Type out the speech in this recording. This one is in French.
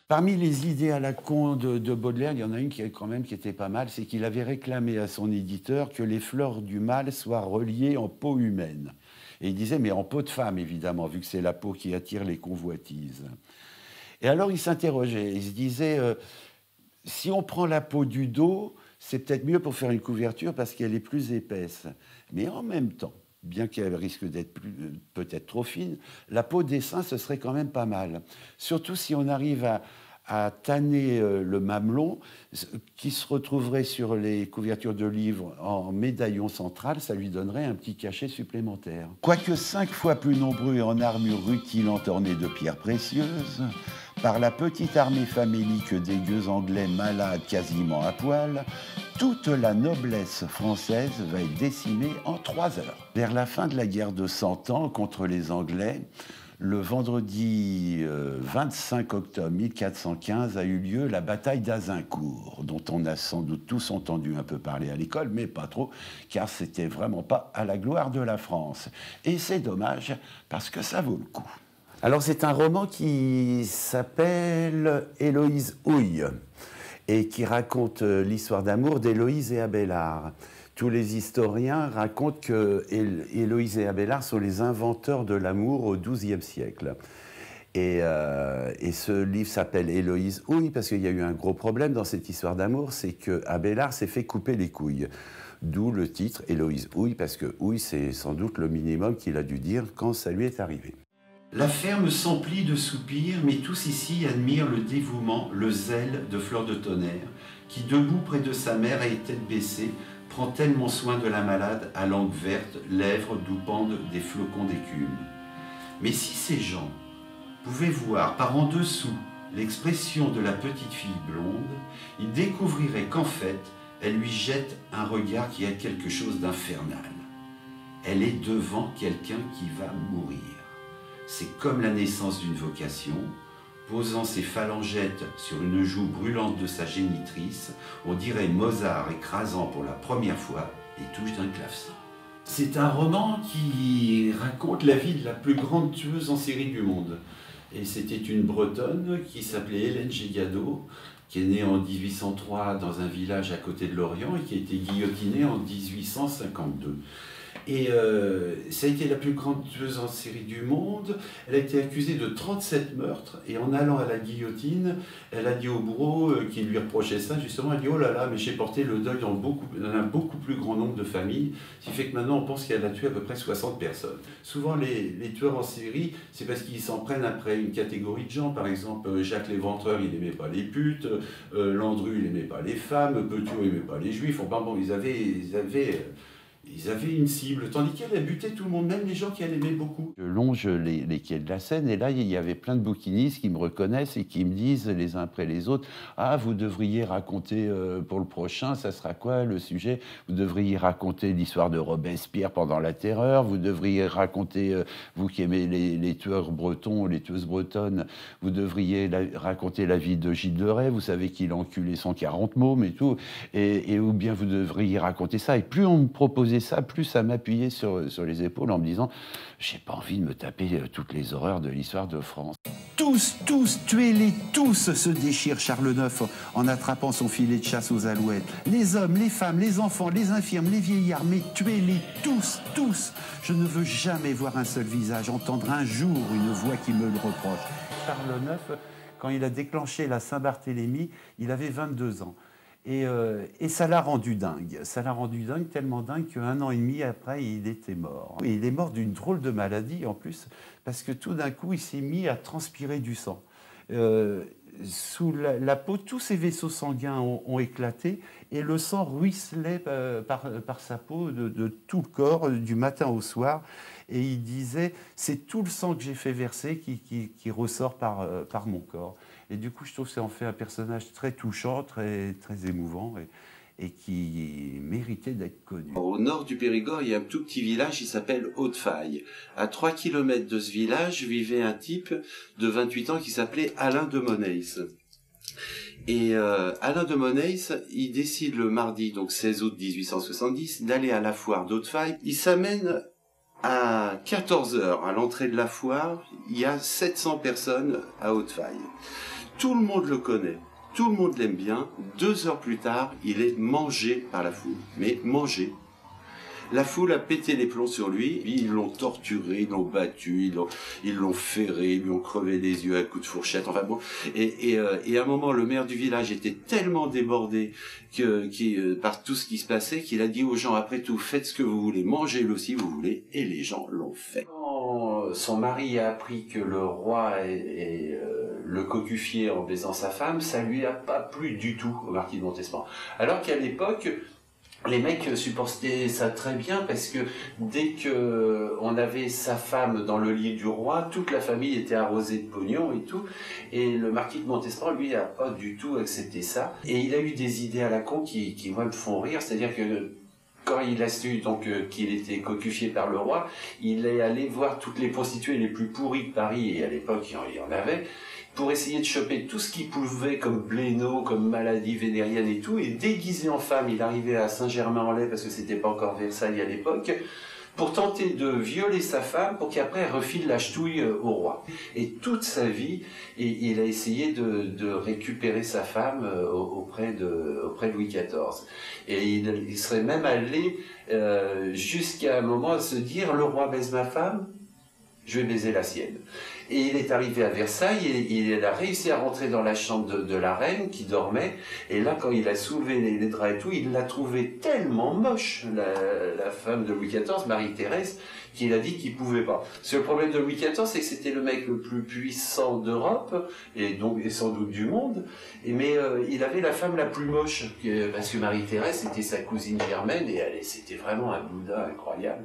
Parmi les idées à la con de Baudelaire, il y en a une qui, quand même, qui était pas mal, c'est qu'il avait réclamé à son éditeur que les fleurs du mal soient reliées en peau humaine. Et il disait, mais en peau de femme, évidemment, vu que c'est la peau qui attire les convoitises. Et alors il s'interrogeait, il se disait, si on prend la peau du dos, c'est peut-être mieux pour faire une couverture parce qu'elle est plus épaisse. Mais en même temps, bien qu'elle risque d'être peut-être trop fine, la peau des seins, ce serait quand même pas mal. Surtout si on arrive à tanner le mamelon, qui se retrouverait sur les couvertures de livres en médaillon central, ça lui donnerait un petit cachet supplémentaire. Quoique 5 fois plus nombreux et en armure rutilante ornée de pierres précieuses, par la petite armée famélique des gueux anglais malades quasiment à poil, toute la noblesse française va être décimée en 3 heures. Vers la fin de la guerre de 100 ans contre les Anglais, le vendredi 25 octobre 1415 a eu lieu la bataille d'Azincourt, dont on a sans doute tous entendu un peu parler à l'école, mais pas trop, car c'était vraiment pas à la gloire de la France. Et c'est dommage, parce que ça vaut le coup. Alors c'est un roman qui s'appelle Héloïse Houille et qui raconte l'histoire d'amour d'Héloïse et Abélard. Tous les historiens racontent que Héloïse et Abélard sont les inventeurs de l'amour au XIIe siècle. Et ce livre s'appelle Héloïse Houille parce qu'il y a eu un gros problème dans cette histoire d'amour, c'est que Abélard s'est fait couper les couilles. D'où le titre Héloïse Houille, parce que Houille, c'est sans doute le minimum qu'il a dû dire quand ça lui est arrivé. La ferme s'emplit de soupirs, mais tous ici admirent le dévouement, le zèle de Fleur de Tonnerre, qui, debout près de sa mère et tête baissée, prend tellement soin de la malade à langue verte, lèvres d'où pendent des flocons d'écume. Mais si ces gens pouvaient voir par en dessous l'expression de la petite fille blonde, ils découvriraient qu'en fait, elle lui jette un regard qui a quelque chose d'infernal. Elle est devant quelqu'un qui va mourir. C'est comme la naissance d'une vocation, posant ses phalangettes sur une joue brûlante de sa génitrice, on dirait Mozart écrasant pour la première fois les touches d'un clavecin. C'est un roman qui raconte la vie de la plus grande tueuse en série du monde. Et c'était une Bretonne qui s'appelait Hélène Gégado, qui est née en 1803 dans un village à côté de Lorient et qui a été guillotinée en 1852. Et ça a été la plus grande tueuse en série du monde. Elle a été accusée de 37 meurtres. Et en allant à la guillotine, elle a dit au bourreau qui lui reprochait ça, justement, elle dit « Oh là là, mais j'ai porté le deuil dans un beaucoup plus grand nombre de familles. » Ce qui fait que maintenant, on pense qu'elle a tué à peu près 60 personnes. Souvent, les tueurs en série, c'est parce qu'ils s'en prennent après une catégorie de gens. Par exemple, Jacques l'Éventreur, il n'aimait pas les putes. Landru, il n'aimait pas les femmes. Petiot, il n'aimait pas les juifs. Enfin bon, ils avaient une cible, tandis qu'elle a buté tout le monde, même les gens qu'elle aimait beaucoup. Je longe les quais de la Seine, et là, il y avait plein de bouquinistes qui me reconnaissent et qui me disent, les uns après les autres, « Ah, vous devriez raconter pour le prochain, ça sera quoi le sujet? Vous devriez raconter l'histoire de Robespierre pendant la Terreur, vous devriez raconter, vous qui aimez les tueurs bretons, les tueuses bretonnes, vous devriez raconter la vie de Gilles de Rais, vous savez qu'il a enculé 140 mômes et tout, et ou bien vous devriez raconter ça. » Et plus on me proposait ça, plus ça m'appuyait sur les épaules en me disant « J'ai pas envie de me taper toutes les horreurs de l'histoire de France. » Tous, tuez-les tous, se déchire Charles IX en attrapant son filet de chasse aux alouettes. Les hommes, les femmes, les enfants, les infirmes, les vieillards, mais tuez-les tous. Je ne veux jamais voir un seul visage, entendre un jour une voix qui me le reproche. Charles IX, quand il a déclenché la Saint-Barthélemy, il avait 22 ans. Et ça l'a rendu dingue. Ça l'a rendu dingue, tellement dingue qu'un an et demi après, il était mort. Et il est mort d'une drôle de maladie en plus, parce que tout d'un coup, il s'est mis à transpirer du sang. Sous la peau, tous ses vaisseaux sanguins ont éclaté et le sang ruisselait par sa peau de tout le corps, du matin au soir. Et il disait, c'est tout le sang que j'ai fait verser qui ressort par mon corps. Et du coup, je trouve que ça en fait un personnage très touchant, très émouvant et qui méritait d'être connu. Au nord du Périgord, il y a un tout petit village qui s'appelle Hautefaille. À 3 kilomètres de ce village vivait un type de 28 ans qui s'appelait Alain de Monneys. Et Alain de Monneys, il décide le mardi, donc 16 août 1870, d'aller à la foire d'Hautefaille. Il s'amène À 14 heures, à l'entrée de la foire, il y a 700 personnes à Hautefeuille. Tout le monde le connaît, tout le monde l'aime bien. 2 heures plus tard, il est mangé par la foule, mais mangé. La foule a pété les plombs sur lui, ils l'ont torturé, ils l'ont battu, ils l'ont ferré, ils lui ont crevé les yeux à coups de fourchette, enfin bon. Et à un moment, le maire du village était tellement débordé par tout ce qui se passait qu'il a dit aux gens, après tout, faites ce que vous voulez, mangez-le si vous voulez, et les gens l'ont fait. Quand son mari a appris que le roi le cocufiait en baisant sa femme, ça lui a pas plu du tout au marquis de Montespan. Alors qu'à l'époque, les mecs supportaient ça très bien parce que dès que on avait sa femme dans le lit du roi, toute la famille était arrosée de pognon et tout. Et le marquis de Montespan, lui, a pas du tout accepté ça. Et il a eu des idées à la con qui moi, me font rire. C'est-à-dire que quand il a su donc qu'il était cocufié par le roi, il est allé voir toutes les prostituées les plus pourries de Paris, et à l'époque il y en avait, pour essayer de choper tout ce qu'il pouvait comme bléno, comme maladie vénérienne et tout, et déguisé en femme, il arrivait à Saint-Germain-en-Laye, parce que c'était pas encore Versailles à l'époque, pour tenter de violer sa femme, pour qu'après elle refile la ch'touille au roi. Et toute sa vie, il a essayé de récupérer sa femme auprès de Louis XIV. Et il serait même allé jusqu'à un moment à se dire, le roi baise ma femme, je vais baiser la sienne. Et il est arrivé à Versailles et il a réussi à rentrer dans la chambre de la reine qui dormait. Et là, quand il a soulevé les draps et tout, il l'a trouvée tellement moche, la femme de Louis XIV, Marie-Thérèse, qu'il a dit qu'il pouvait pas. Parce que le problème de Louis XIV, c'est que c'était le mec le plus puissant d'Europe, et sans doute du monde, mais il avait la femme la plus moche, parce que Marie-Thérèse, c'était sa cousine germaine, et c'était vraiment un Bouddha incroyable.